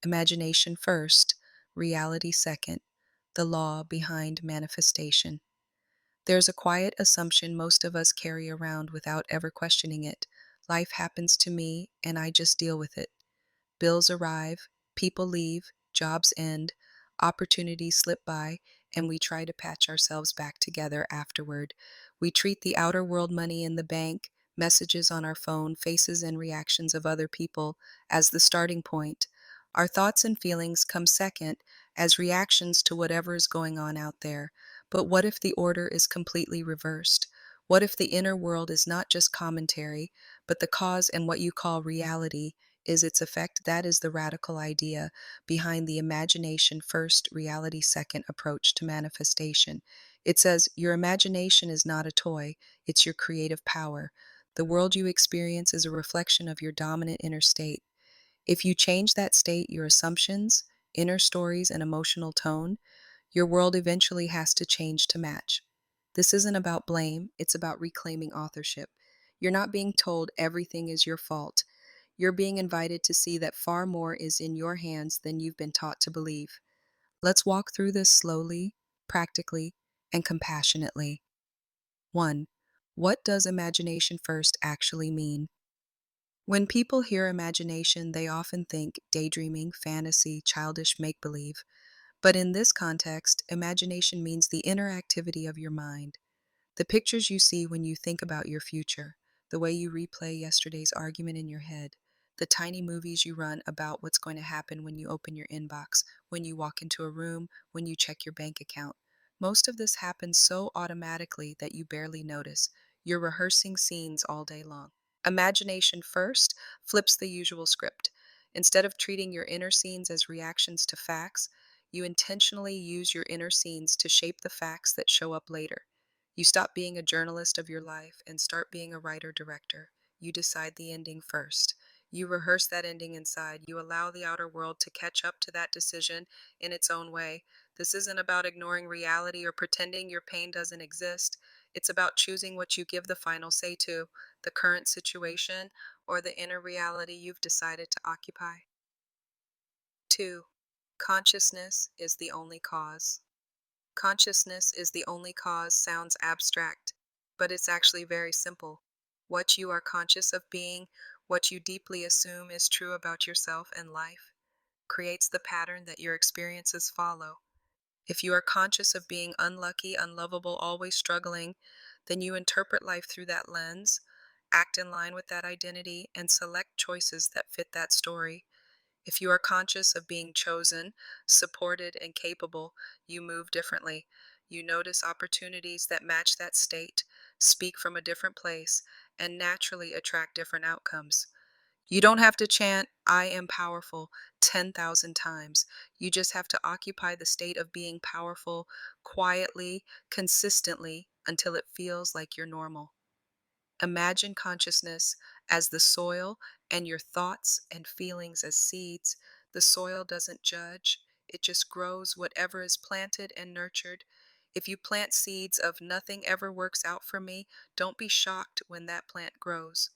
Imagination first, reality second, the law behind manifestation. There's a quiet assumption most of us carry around without ever questioning it. Life happens to me, and I just deal with it. Bills arrive, people leave, jobs end, opportunities slip by, and we try to patch ourselves back together afterward. We treat the outer world, money in the bank, messages on our phone, faces and reactions of other people as the starting point. Our thoughts and feelings come second as reactions to whatever is going on out there. But what if the order is completely reversed? What if the inner world is not just commentary, but the cause and what you call reality is its effect? That is the radical idea behind the imagination first, reality second approach to manifestation. It says your imagination is not a toy, it's your creative power. The world you experience is a reflection of your dominant inner state. If you change that state, your assumptions, inner stories, and emotional tone, your world eventually has to change to match. This isn't about blame, it's about reclaiming authorship. You're not being told everything is your fault. You're being invited to see that far more is in your hands than you've been taught to believe. Let's walk through this slowly, practically, and compassionately. 1. What does imagination first actually mean? When people hear imagination, they often think daydreaming, fantasy, childish make believe. But in this context, imagination means the inner activity of your mind. The pictures you see when you think about your future, the way you replay yesterday's argument in your head, the tiny movies you run about what's going to happen when you open your inbox, when you walk into a room, when you check your bank account. Most of this happens so automatically that you barely notice. You're rehearsing scenes all day long. Imagination first flips the usual script. Instead of treating your inner scenes as reactions to facts, you intentionally use your inner scenes to shape the facts that show up later. You stop being a journalist of your life and start being a writer-director. You decide the ending first. You rehearse that ending inside. You allow the outer world to catch up to that decision in its own way. This isn't about ignoring reality or pretending your pain doesn't exist. It's about choosing what you give the final say to, the current situation or the inner reality you've decided to occupy. 2. Consciousness is the only cause. Consciousness is the only cause sounds abstract, but it's actually very simple. What you are conscious of being, what you deeply assume is true about yourself and life, creates the pattern that your experiences follow. If you are conscious of being unlucky, unlovable, always struggling, then you interpret life through that lens, act in line with that identity, and select choices that fit that story. If you are conscious of being chosen, supported, and capable, you move differently. You notice opportunities that match that state, speak from a different place, and naturally attract different outcomes. You don't have to chant, I am powerful, 10,000 times. You just have to occupy the state of being powerful quietly, consistently, until it feels like you're normal. Imagine consciousness as the soil and your thoughts and feelings as seeds. The soil doesn't judge, it just grows whatever is planted and nurtured. If you plant seeds of nothing ever works out for me, don't be shocked when that plant grows.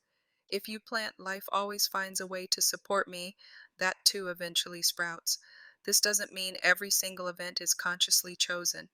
If you plant life always finds a way to support me, that too eventually sprouts. This doesn't mean every single event is consciously chosen.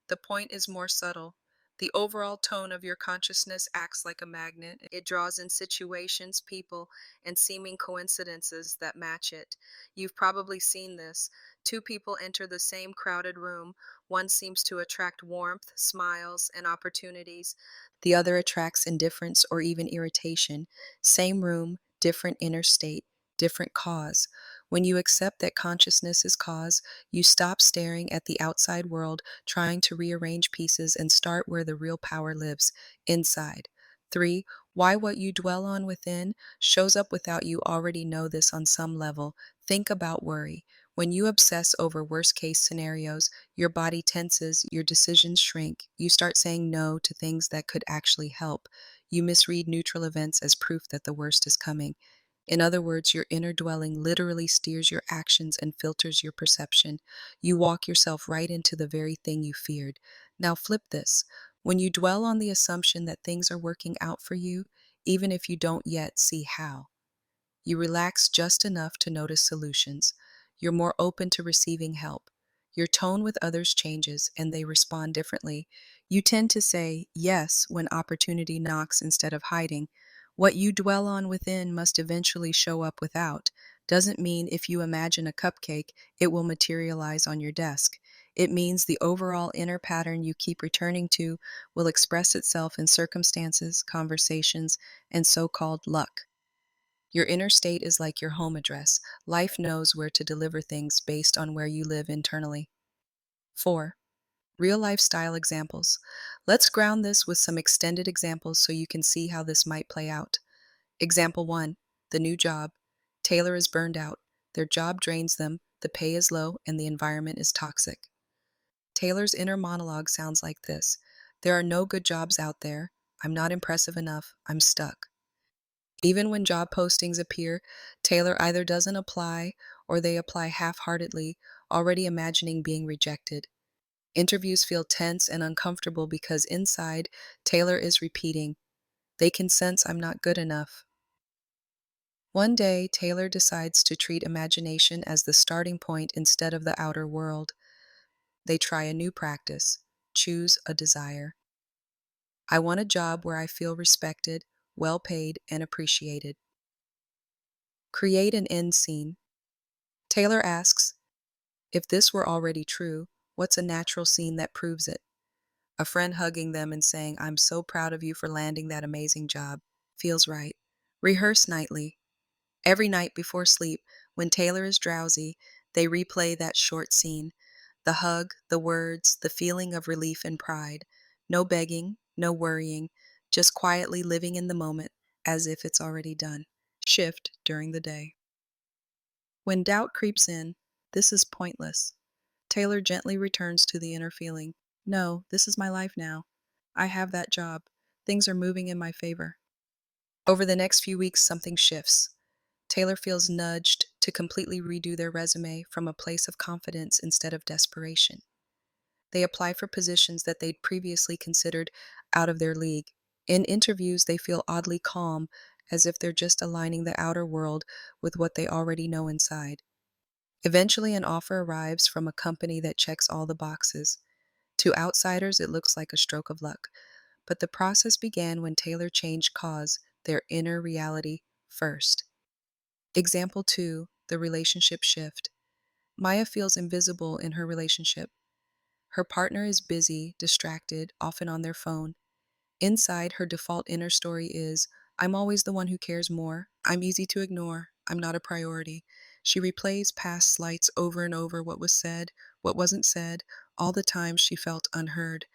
The point is more subtle. The overall tone of your consciousness acts like a magnet. It draws in situations, people, and seeming coincidences that match it. You've probably seen this. Two people enter the same crowded room. One seems to attract warmth, smiles, and opportunities. The other attracts indifference or even irritation. Same room, different inner state, different cause. When you accept that consciousness is cause, you stop staring at the outside world, trying to rearrange pieces, and start where the real power lives, inside. 3. Why what you dwell on within shows up without you already know this on some level. Think about worry. When you obsess over worst case scenarios, your body tenses, your decisions shrink, you start saying no to things that could actually help. You misread neutral events as proof that the worst is coming. In other words, your inner dwelling literally steers your actions and filters your perception. You walk yourself right into the very thing you feared. Now flip this. When you dwell on the assumption that things are working out for you, even if you don't yet see how, you relax just enough to notice solutions. You're more open to receiving help. Your tone with others changes and they respond differently. You tend to say yes when opportunity knocks instead of hiding. What you dwell on within must eventually show up without. Doesn't mean if you imagine a cupcake, it will materialize on your desk. It means the overall inner pattern you keep returning to will express itself in circumstances, conversations, and so called luck. Your inner state is like your home address. Life knows where to deliver things based on where you live internally. 4. Real lifestyle examples. Let's ground this with some extended examples so you can see how this might play out. Example 1. The new job. Taylor is burned out. Their job drains them, the pay is low, and the environment is toxic. Taylor's inner monologue sounds like this: there are no good jobs out there. I'm not impressive enough. I'm stuck. Even when job postings appear, Taylor either doesn't apply or they apply half heartedly, already imagining being rejected. Interviews feel tense and uncomfortable because inside, Taylor is repeating, they can sense I'm not good enough. One day, Taylor decides to treat imagination as the starting point instead of the outer world. They try a new practice: choose a desire. I want a job where I feel respected, well paid, and appreciated. Create an end scene. Taylor asks, if this were already true, what's a natural scene that proves it? A friend hugging them and saying, I'm so proud of you for landing that amazing job. Feels right. Rehearse nightly. Every night before sleep, when Taylor is drowsy, they replay that short scene. The hug, the words, the feeling of relief and pride. No begging, no worrying, just quietly living in the moment as if it's already done. Shift during the day. When doubt creeps in, this is pointless. Taylor gently returns to the inner feeling. No, this is my life now. I have that job. Things are moving in my favor. Over the next few weeks, something shifts. Taylor feels nudged to completely redo their resume from a place of confidence instead of desperation. They apply for positions that they'd previously considered out of their league. In interviews, they feel oddly calm, as if they're just aligning the outer world with what they already know inside. Eventually, an offer arrives from a company that checks all the boxes. To outsiders, it looks like a stroke of luck. But the process began when Taylor changed cause, their inner reality, first. Example 2, the relationship shift. Maya feels invisible in her relationship. Her partner is busy, distracted, often on their phone. Inside, her default inner story is, I'm always the one who cares more. I'm easy to ignore. I'm not a priority. She replays past slights over and over: what was said, what wasn't said, all the times she felt unheard.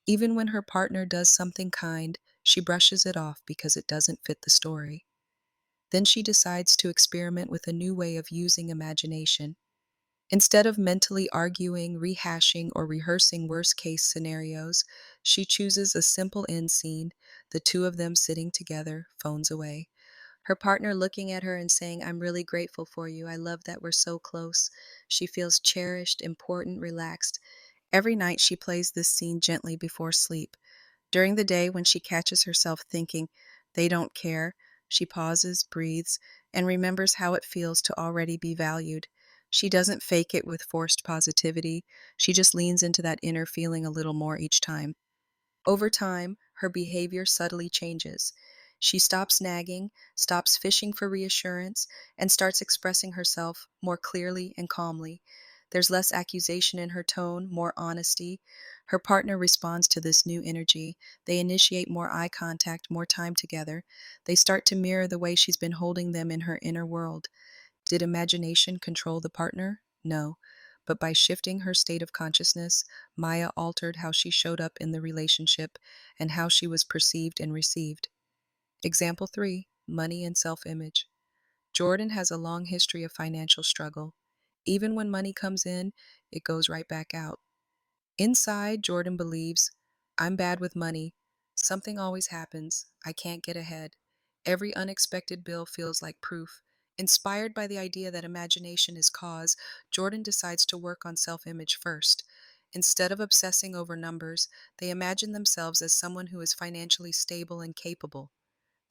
Even when her partner does something kind, she brushes it off because it doesn't fit the story. Then she decides to experiment with a new way of using imagination. Instead of mentally arguing, rehashing, or rehearsing worst case scenarios, she chooses a simple end scene: the two of them sitting together, phones away. Her partner looking at her and saying, I'm really grateful for you. I love that we're so close. She feels cherished, important, relaxed. Every night she plays this scene gently before sleep. During the day, when she catches herself thinking, they don't care, she pauses, breathes, and remembers how it feels to already be valued. She doesn't fake it with forced positivity. She just leans into that inner feeling a little more each time. Over time, her behavior subtly changes. She stops nagging, stops fishing for reassurance, and starts expressing herself more clearly and calmly. There's less accusation in her tone, more honesty. Her partner responds to this new energy. They initiate more eye contact, more time together. They start to mirror the way she's been holding them in her inner world. Did imagination control the partner? No. But by shifting her state of consciousness, Maya altered how she showed up in the relationship and how she was perceived and received. Example 3, money and self-image. Jordan has a long history of financial struggle. Even when money comes in, it goes right back out. Inside, Jordan believes, I'm bad with money. Something always happens. I can't get ahead. Every unexpected bill feels like proof. Inspired by the idea that imagination is cause, Jordan decides to work on self-image first. Instead of obsessing over numbers, they imagine themselves as someone who is financially stable and capable.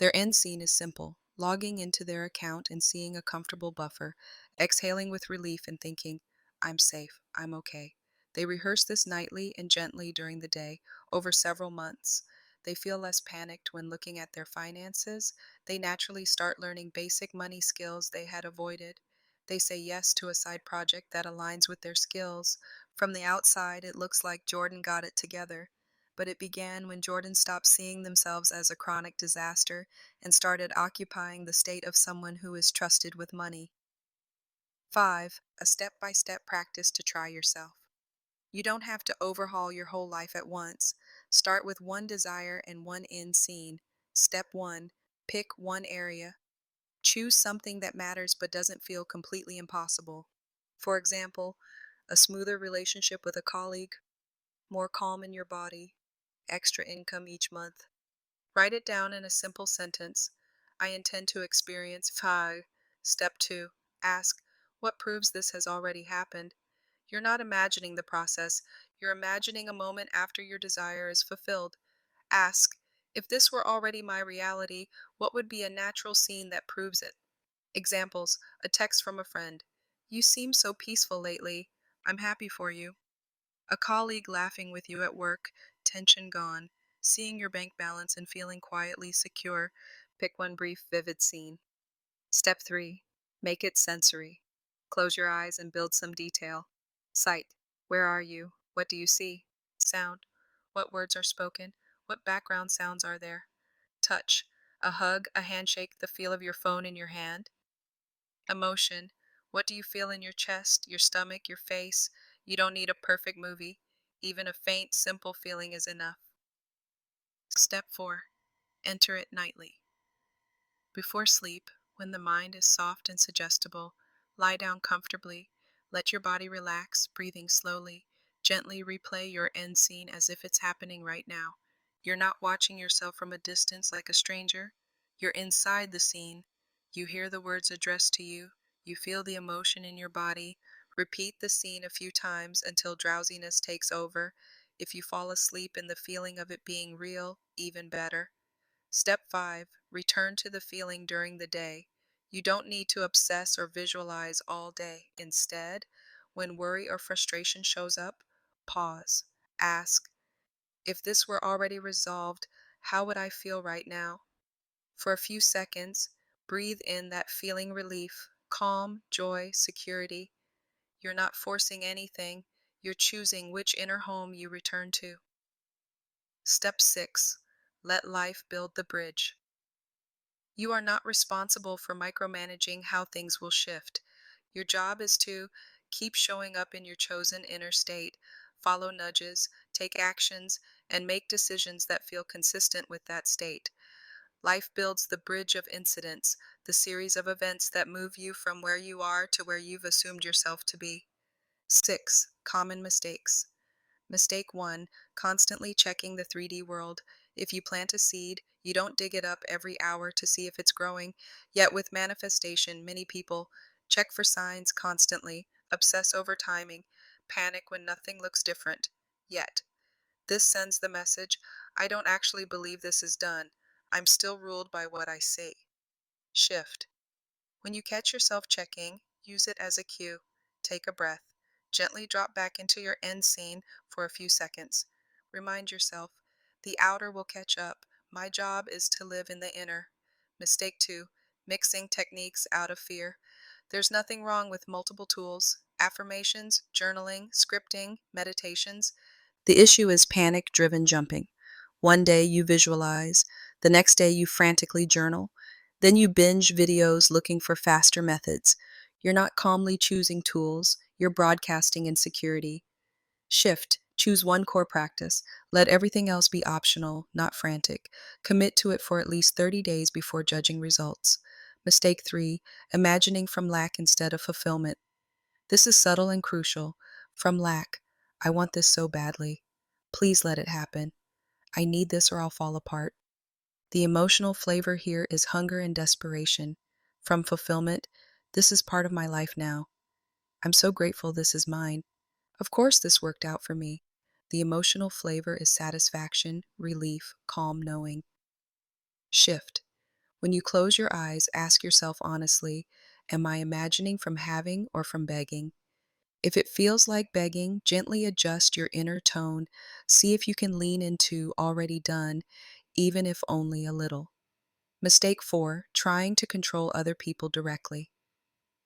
Their end scene is simple: logging into their account and seeing a comfortable buffer, exhaling with relief and thinking, I'm safe, I'm okay. They rehearse this nightly and gently during the day, over several months. They feel less panicked when looking at their finances. They naturally start learning basic money skills they had avoided. They say yes to a side project that aligns with their skills. From the outside, it looks like Jordan got it together. But it began when Jordan stopped seeing themselves as a chronic disaster and started occupying the state of someone who is trusted with money. 5. A step by step practice to try yourself. You don't have to overhaul your whole life at once. Start with one desire and one end scene. Step 1. Pick one area. Choose something that matters but doesn't feel completely impossible. For example, a smoother relationship with a colleague, more calm in your body, extra income each month. Write it down in a simple sentence. I intend to experience 5. Step 2. Ask, what proves this has already happened? You're not imagining the process, you're imagining a moment after your desire is fulfilled. Ask, if this were already my reality, what would be a natural scene that proves it? Examples, a text from a friend. You seem so peaceful lately. I'm happy for you. A colleague laughing with you at work, tension gone. Seeing your bank balance and feeling quietly secure. Pick one brief, vivid scene. Step 3. Make it sensory. Close your eyes and build some detail. Sight. Where are you? What do you see? Sound. What words are spoken? What background sounds are there? Touch. A hug, a handshake, the feel of your phone in your hand. Emotion. What do you feel in your chest, your stomach, your face? You don't need a perfect movie. Even a faint, simple feeling is enough. Step 4. Enter it nightly. Before sleep, when the mind is soft and suggestible, lie down comfortably. Let your body relax, breathing slowly. Gently replay your end scene as if it's happening right now. You're not watching yourself from a distance like a stranger. You're inside the scene. You hear the words addressed to you. You feel the emotion in your body. Repeat the scene a few times until drowsiness takes over. If you fall asleep in the feeling of it being real, even better. Step 5. Return to the feeling during the day. You don't need to obsess or visualize all day. Instead, when worry or frustration shows up, pause. Ask, if this were already resolved, how would I feel right now? For a few seconds, breathe in that feeling relief, calm, joy, security. You're not forcing anything, you're choosing which inner home you return to. Step 6. Let life build the bridge. You are not responsible for micromanaging how things will shift. Your job is to keep showing up in your chosen inner state, follow nudges, take actions, and make decisions that feel consistent with that state. Life builds the bridge of incidents, the series of events that move you from where you are to where you've assumed yourself to be. 6. Common mistakes. Mistake 1. Constantly checking the 3D world. If you plant a seed, you don't dig it up every hour to see if it's growing. Yet with manifestation, many people check for signs constantly, obsess over timing, panic when nothing looks different. Yet, this sends the message, I don't actually believe this is done. I'm still ruled by what I see. Shift. When you catch yourself checking, use it as a cue. Take a breath. Gently drop back into your end scene for a few seconds. Remind yourself, the outer will catch up. My job is to live in the inner. Mistake 2, mixing techniques out of fear. There's nothing wrong with multiple tools, affirmations, journaling, scripting, meditations. The issue is panic-driven jumping. One day you visualize, the next day you frantically journal, then you binge videos looking for faster methods. You're not calmly choosing tools, you're broadcasting insecurity. Shift. Choose one core practice. Let everything else be optional, not frantic. Commit to it for at least 30 days before judging results. Mistake 3. Imagining from lack instead of fulfillment. This is subtle and crucial. From lack. I want this so badly. Please let it happen. I need this or I'll fall apart. The emotional flavor here is hunger and desperation. From fulfillment, this is part of my life now. I'm so grateful this is mine. Of course, this worked out for me. The emotional flavor is satisfaction, relief, calm knowing. Shift. When you close your eyes, ask yourself honestly, Am I imagining from having or from begging? If it feels like begging, gently adjust your inner tone. See if you can lean into already done, even if only a little. Mistake 4, trying to control other people directly.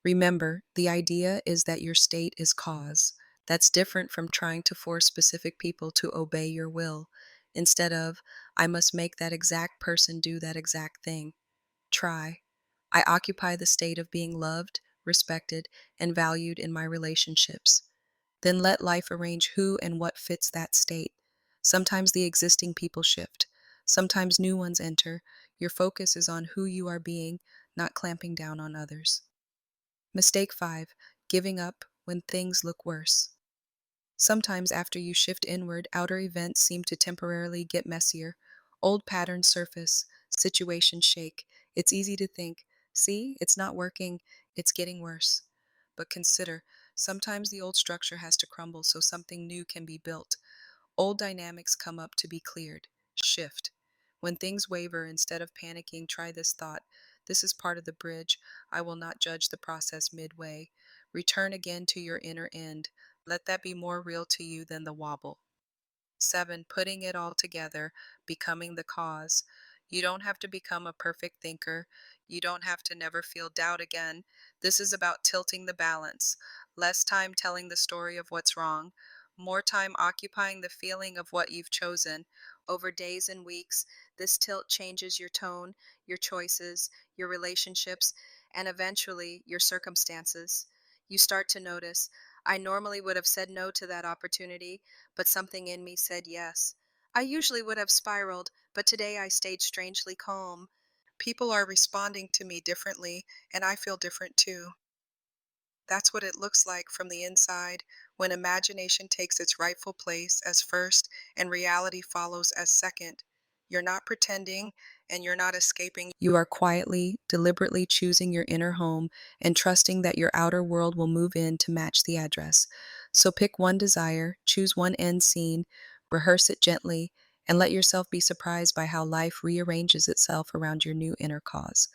Remember, the idea is that your state is cause. That's different from trying to force specific people to obey your will. Instead of, I must make that exact person do that exact thing. Try, I occupy the state of being loved, respected, and valued in my relationships. Then let life arrange who and what fits that state. Sometimes the existing people shift. Sometimes new ones enter. Your focus is on who you are being, not clamping down on others. Mistake 5, giving up when things look worse. Sometimes after you shift inward, outer events seem to temporarily get messier. Old patterns surface, situations shake. It's easy to think, see, it's not working, it's getting worse. But consider, sometimes the old structure has to crumble so something new can be built. Old dynamics come up to be cleared. Shift. When things waver, instead of panicking, try this thought. This is part of the bridge. I will not judge the process midway. Return again to your inner end. Let that be more real to you than the wobble. 7, putting it all together, becoming the cause. You don't have to become a perfect thinker. You don't have to never feel doubt again. This is about tilting the balance. Less time telling the story of what's wrong, more time occupying the feeling of what you've chosen. Over days and weeks, this tilt changes your tone, your choices, your relationships, and eventually your circumstances. You start to notice, I normally would have said no to that opportunity, but something in me said yes. I usually would have spiraled, but today I stayed strangely calm. People are responding to me differently, and I feel different too. That's what it looks like from the inside when imagination takes its rightful place as first and reality follows as second. You're not pretending and you're not escaping. You are quietly, deliberately choosing your inner home and trusting that your outer world will move in to match the address. So pick one desire, choose one end scene, rehearse it gently, and let yourself be surprised by how life rearranges itself around your new inner cause.